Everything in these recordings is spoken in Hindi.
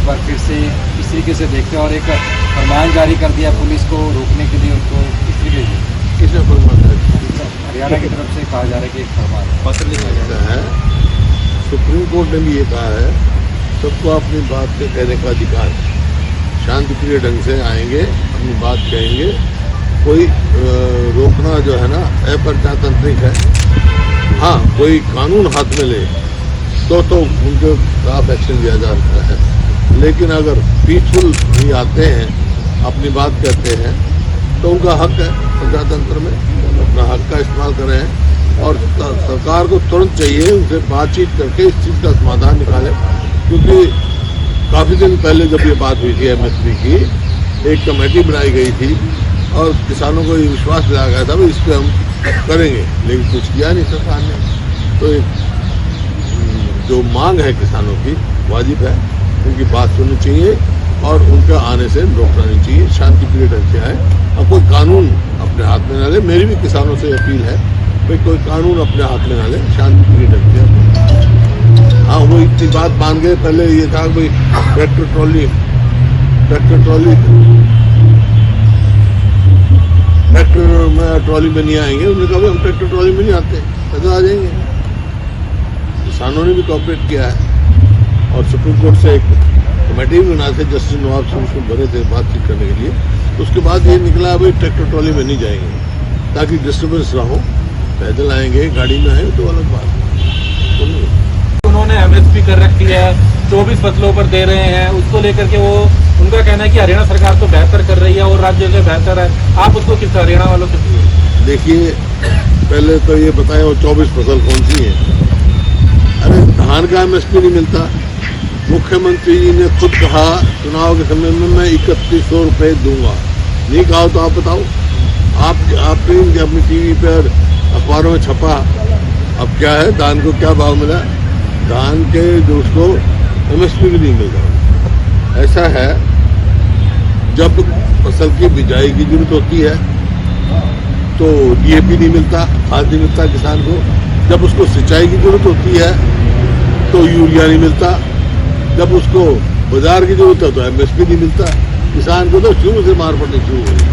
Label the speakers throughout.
Speaker 1: एक बार फिर से इस तरीके से देखते हैं और एक फरमान जारी कर दिया पुलिस को रोकने के लिए उनको इस तरीके से
Speaker 2: किसने फरमान
Speaker 1: हरियाणा की तरफ से कहा जा रहा है कि एक फरमान
Speaker 2: पत्र लिखा गया है। सुप्रीम कोर्ट ने भी ये कहा है सबको अपनी बात के कहने का अधिकार है। शांतिप्रिय ढंग से आएंगे, अपनी बात कहेंगे, कोई रोकना जो है ना अप्रजातांत्रिक है। हाँ, कोई कानून हाथ में ले तो उनके खिलाफ एक्शन लिया जा सकता है, लेकिन अगर पीसफुल भी आते हैं, अपनी बात कहते हैं, तो उनका हक है प्रजातंत्र में, अपना हक का इस्तेमाल करें। और सरकार को तुरंत चाहिए उनसे बातचीत करके इस चीज़ का समाधान निकाले, क्योंकि काफ़ी दिन पहले जब ये बात हुई थी एमएसपी की, एक कमेटी बनाई गई थी और किसानों को ये विश्वास दिलाया गया था भाई इस पर हम करेंगे, लेकिन कुछ किया नहीं सरकार ने। तो जो मांग है किसानों की वाजिब है, उनकी बात सुननी चाहिए और उनका आने से रोकना नहीं चाहिए। शांतिप्रिय ढंग से आए और कोई कानून अपने हाथ में ना ले। मेरी भी किसानों से अपील है भाई कोई कानून अपने हाथ में ना ले, शांतिप्रिय ढंग से। हाँ, वो इतनी बात मान गए। पहले ये था भाई ट्रैक्टर ट्रॉली में नहीं आएंगे। उन्होंने कहा हम ट्रैक्टर ट्रॉली में नहीं आते, पैदल आ जाएंगे। किसानों ने भी कोऑपरेट किया है और सुप्रीम कोर्ट से एक कमेटी भी बना थे, जस्टिस नवाब सिंह उसमें बने थे बातचीत करने के लिए। उसके बाद ये निकला भाई ट्रैक्टर ट्रॉली में नहीं जाएंगे ताकि डिस्टर्बेंस ना हो, पैदल आएंगे, गाड़ी में आएंगे तो अलग बात है।
Speaker 3: उन्होंने एमएसपी कर रखी है, 24 फसलों पर दे रहे हैं, उसको लेकर के वो उनका कहना है कि हरियाणा सरकार तो बेहतर कर रही है और राज्य से बेहतर है। आप उसको किस हरियाणा वालों से
Speaker 2: देखिए, पहले तो ये बताएं वो 24 फसल कौन सी है। अरे धान का एमएसपी नहीं मिलता। मुख्यमंत्री जी ने खुद कहा चुनाव के समय में मैं 3100 रुपये दूंगा। नहीं कहा तो आप बताओ। आपने अपनी टीवी पर अखबारों में छपा, अब क्या है, धान को क्या भाव मिला? धान के जो उसको एमएसपी भी नहीं मिल रहा। ऐसा है, जब फसल की बिजाई की जरूरत होती है तो डीएपी नहीं मिलता, खाद नहीं मिलता किसान को। जब उसको सिंचाई की जरूरत होती है तो यूरिया नहीं मिलता। जब उसको बाजार की जरूरत है तो एमएसपी नहीं मिलता। किसान को तो शुरू से मार पड़नी शुरू हो रही है।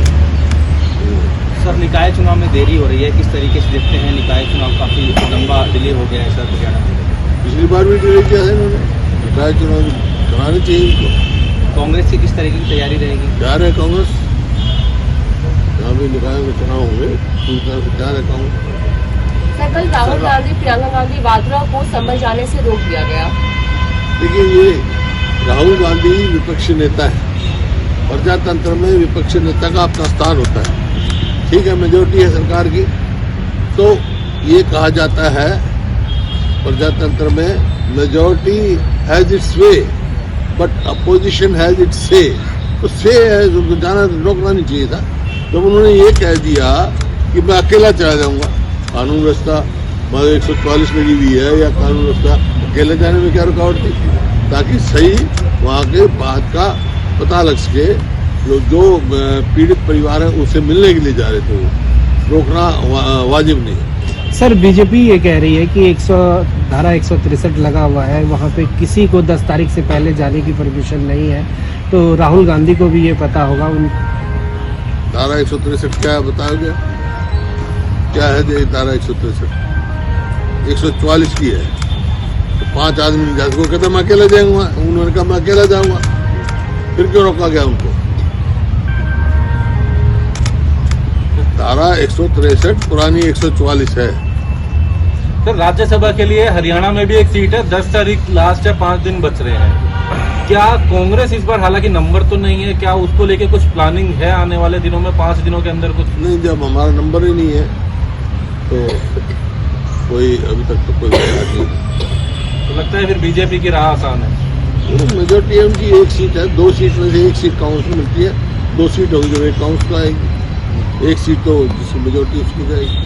Speaker 4: सर, निकाय चुनाव में देरी हो रही है, किस तरीके से देखते हैं? निकाय चुनाव काफी लंबा डिले हो गया है सर हरियाणा में।
Speaker 2: पिछली बार भी डिले किया है इन्होंने। निकाय चुनाव कराने चाहिए इनको।
Speaker 4: कांग्रेस की किस तरीके की तैयारी रहेगी?
Speaker 2: तैयार है कांग्रेस, जहाँ भी निकायों के चुनाव होंगे पूरी तरह से तैयार है कांग्रेस।
Speaker 5: कल राहुल गांधी प्रियंका गांधी वाड्रा को संभल जाने से रोक दिया गया।
Speaker 2: देखिए, ये राहुल गांधी विपक्षी नेता है। प्रजातंत्र में विपक्षी नेता का अपना स्थान होता है। ठीक है, मेजोरिटी है सरकार की, तो ये कहा जाता है प्रजातंत्र में majority has its way but opposition has its से। तो से है जो जाना रोकना नहीं चाहिए था। जब उन्होंने ये कह दिया कि मैं अकेला चला जाऊंगा, कानून व्यवस्था 144 में भी है या कानून व्यवस्था, अकेले जाने में क्या रुकावट थी? ताकि सही वहाँ के बात का पता लग सके। जो पीड़ित परिवार है उसे मिलने के लिए जा रहे थे, वो रोकना वाजिब नहीं है।
Speaker 6: सर, बीजेपी ये कह रही है कि धारा 163 लगा हुआ है, वहाँ पे किसी को 10 तारीख से पहले जाने की परमिशन नहीं है। तो राहुल गांधी को भी ये पता होगा।
Speaker 2: धारा 163 क्या बताओगे? क्या है ये धारा 163? 144 की है। तो 5 आदमी नहीं जा सको, कहते मैं अकेला जाऊंगा। उन्होंने कहा मैं अकेला जाऊंगा, फिर क्यों रोका गया उनको? धारा 163 पुरानी 144 है।
Speaker 3: सर, राज्यसभा के लिए हरियाणा में भी एक सीट है, 10 तारीख लास्ट है, 5 दिन बच रहे हैं। क्या कांग्रेस इस बार, हालांकि नंबर तो नहीं है, क्या उसको लेके कुछ प्लानिंग है आने वाले दिनों में, 5 दिनों के अंदर कुछ?
Speaker 2: नहीं, जब हमारा नंबर ही नहीं है तो कोई अभी तक तो कोई बात नहीं।
Speaker 3: तो लगता है फिर बीजेपी की राह आसान है।
Speaker 2: मेजोरिटी उनकी एक सीट है, 2 सीट में से एक सीट कांग्रेस में मिलती है, 2 सीट होगी जो एक कांग्रेस को आएगी, एक सीट तो जिसकी मेजोरिटी उसकी जाएगी।